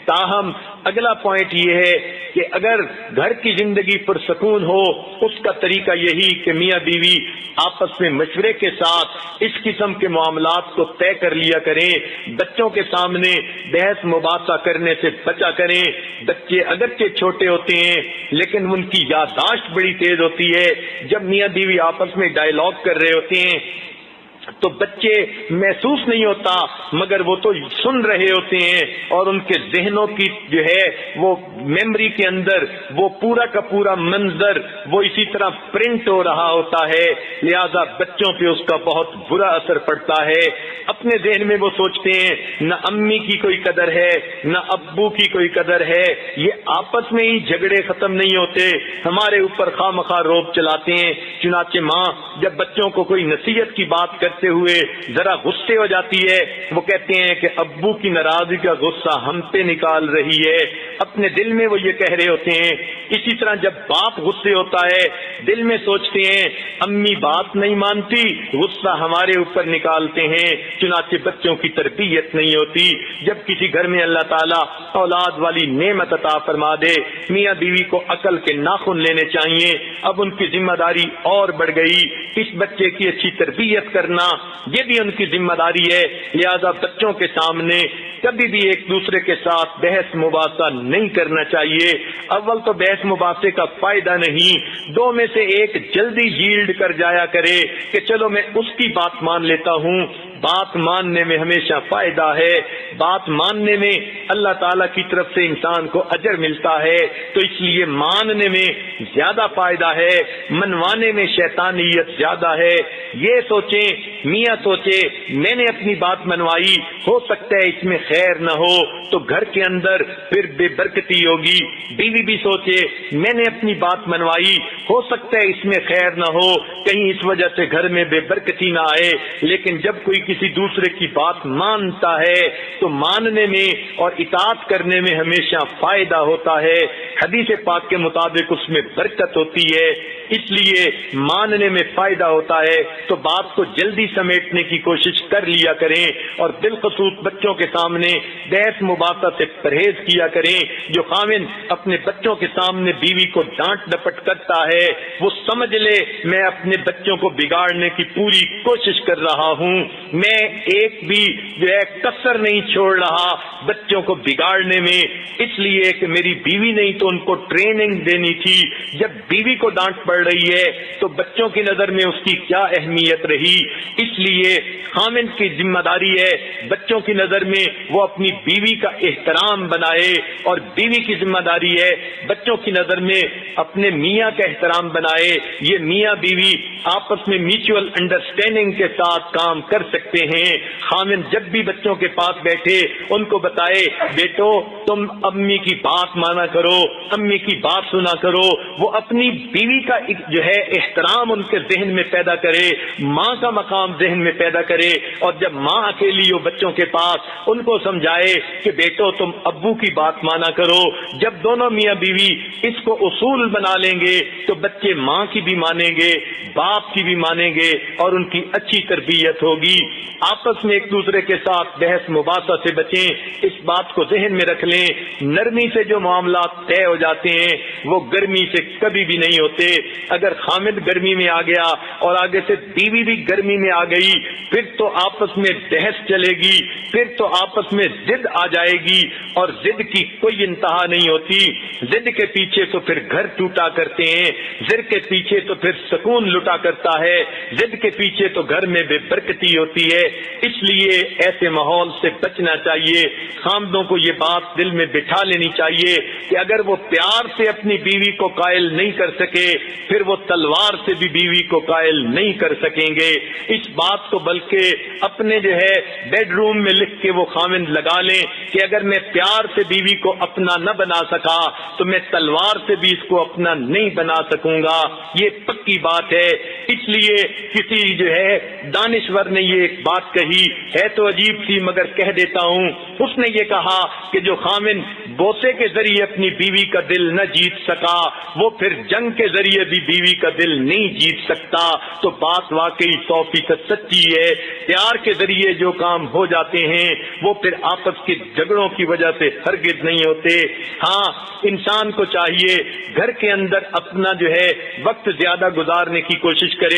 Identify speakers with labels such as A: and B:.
A: تاہم اگلا پوائنٹ یہ ہے کہ اگر گھر کی زندگی پرسکون ہو، اس کا طریقہ یہی کہ میاں بیوی آپس میں مشورے کے ساتھ اس قسم کے معاملات کو طے کر لیا کریں، بچوں کے سامنے بحث مباحثہ کرنے سے بچا کریں۔ بچے اگرچہ چھوٹے ہوتے ہیں لیکن ان کی یادداشت بڑی تیز ہوتی ہے۔ جب میاں بیوی آپس میں ڈائیلاگ کر رہے ہوتے ہیں تو بچے محسوس نہیں ہوتا مگر وہ تو سن رہے ہوتے ہیں، اور ان کے ذہنوں کی جو ہے وہ میموری کے اندر وہ پورا کا پورا منظر وہ اسی طرح پرنٹ ہو رہا ہوتا ہے، لہذا بچوں پہ اس کا بہت برا اثر پڑتا ہے۔ اپنے ذہن میں وہ سوچتے ہیں نہ امی کی کوئی قدر ہے نہ ابو کی کوئی قدر ہے، یہ آپس میں ہی جھگڑے ختم نہیں ہوتے، ہمارے اوپر خواہ مخواہ روب چلاتے ہیں۔ چنانچہ ماں جب بچوں کو کوئی نصیحت کی بات کرتے ہوئے ذرا غصے ہو جاتی ہے، وہ کہتے ہیں کہ ابو کی ناراضگی کا غصہ ہم پہ نکال رہی ہے، اپنے دل میں وہ یہ کہہ رہے ہوتے ہیں۔ اسی طرح جب باپ غصے ہوتا ہے دل میں سوچتے ہیں امی بات نہیں مانتی، غصہ ہمارے اوپر نکالتے ہیں، چنانچہ بچوں کی تربیت نہیں ہوتی۔ جب کسی گھر میں اللہ تعالیٰ اولاد والی نعمت عطا فرما دے، میاں بیوی کو عقل کے ناخن لینے چاہیے، اب ان کی ذمہ داری اور بڑھ گئی، اس بچے کی اچھی تربیت کرنا یہ بھی ان کی ذمہ داری ہے، لہذا بچوں کے سامنے کبھی بھی ایک دوسرے کے ساتھ بحث مباحثہ نہیں کرنا چاہیے۔ اول تو بحث مباحثے کا فائدہ نہیں، دو میں سے ایک جلدی ییلڈ کر جایا کرے کہ چلو میں اس کی بات مان لیتا ہوں۔ بات ماننے میں ہمیشہ فائدہ ہے، بات ماننے میں اللہ تعالیٰ کی طرف سے انسان کو اجر ملتا ہے، تو اس لیے ماننے میں زیادہ فائدہ ہے، منوانے میں شیطانیت زیادہ ہے۔ یہ سوچیں، میاں سوچے میں نے اپنی بات منوائی، ہو سکتا ہے اس میں خیر نہ ہو تو گھر کے اندر پھر بے برکتی ہوگی، بیوی بھی سوچے میں نے اپنی بات منوائی، ہو سکتا ہے اس میں خیر نہ ہو، کہیں اس وجہ سے گھر میں بے برکتی نہ آئے۔ لیکن جب کوئی کسی دوسرے کی بات مانتا ہے تو ماننے میں اور اطاعت کرنے میں ہمیشہ فائدہ ہوتا ہے، حدیث پاک کے مطابق اس میں برکت ہوتی ہے، اس لیے ماننے میں فائدہ ہوتا ہے۔ تو بات کو جلدی سمیٹنے کی کوشش کر لیا کریں، اور بالخصوص بچوں کے سامنے بحث مباحثہ سے پرہیز کیا کریں۔ جو خاوند اپنے بچوں کے سامنے بیوی کو ڈانٹ ڈپٹ کرتا ہے وہ سمجھ لے میں اپنے بچوں کو بگاڑنے کی پوری کوشش کر رہا ہوں، میں ایک بھی جو ہے کسر نہیں چھوڑ رہا بچوں کو بگاڑنے میں، اس لیے کہ میری بیوی نہیں تو ان کو ٹریننگ دینی تھی۔ جب بیوی کو ڈانٹ پڑ رہی ہے تو بچوں کی نظر میں اس کی کیا اہمیت رہی، اس لیے خامند کی ذمہ داری ہے بچوں کی نظر میں وہ اپنی بیوی کا احترام بنائے، اور بیوی کی ذمہ داری ہے بچوں کی نظر میں اپنے میاں کا احترام بنائے۔ یہ میاں بیوی آپس میں میوچل انڈرسٹینڈنگ کے ساتھ کام کر سکتے ہیں۔ خامند جب بھی بچوں کے پاس بیٹھے ان کو بتائے بیٹو تم امی کی بات مانا کرو، امی کی بات سنا کرو، وہ اپنی بیوی کا جو ہے احترام ان کے ذہن میں پیدا کرے، ماں کا مقام ذہن میں پیدا کرے، اور جب ماں اکیلی ہو بچوں کے پاس ان کو سمجھائے کہ بیٹو تم ابو کی بات مانا کرو۔ جب دونوں میاں بیوی اس کو اصول بنا لیں گے تو بچے ماں کی بھی مانیں گے، باپ کی بھی مانیں گے، اور ان کی اچھی تربیت ہوگی۔ آپس میں ایک دوسرے کے ساتھ بحث مباحثہ سے بچیں، اس بات کو ذہن میں رکھ لیں، نرمی سے جو معاملات طے ہو جاتے ہیں وہ گرمی سے کبھی بھی نہیں ہوتے۔ اگر خامد گرمی میں آ گیا اور آگے سے بیوی بھی گرمی میں آ گئی پھر تو آپس میں بحث چلے گی، پھر تو آپس میں ضد آ جائے گی، اور ضد کی کوئی انتہا نہیں ہوتی۔ ضد کے پیچھے تو پھر گھر ٹوٹا کرتے ہیں، ضد کے پیچھے تو پھر سکون لٹا کرتا ہے، ضد کے پیچھے تو گھر میں بے برکتی ہوتی ہے۔ اس لیے ایسے ماحول سے بچنا چاہیے۔ خامدوں کو یہ بات دل میں بٹھا لینی چاہیے کہ اگر وہ پیار سے اپنی بیوی کو قائل نہیں کر سکے پھر وہ تلوار سے بھی بیوی کو قائل نہیں کر سکیں گے۔ اس بات کو بلکہ اپنے جو ہے بیڈ روم میں لکھ کے وہ خامند لگا لیں کہ اگر میں پیار سے بیوی کو اپنا نہ بنا سکا تو میں تلوار سے بھی اس کو اپنا نہیں بنا سکوں گا۔ یہ پکی بات ہے۔ اس لیے کسی جو ہے دانشور نے یہ ایک بات کہی ہے تو عجیب سی مگر کہہ دیتا ہوں، اس نے یہ کہا کہ جو خامند بوسے کے ذریعے اپنی بیوی بیوی کا دل نہ جیت سکا وہ پھر جنگ کے ذریعے بھی بیوی کا دل نہیں جیت سکتا. تو بات واقعی 100% سچی ہے. پیار کے ذریعے جو کام ہو جاتے ہیں وہ پھر آپس کے جھگڑوں کی وجہ سے ہرگز نہیں ہوتے. ہاں انسان کو چاہیے گھر کے اندر اپنا جو ہے وقت زیادہ گزارنے کی کوشش کرے.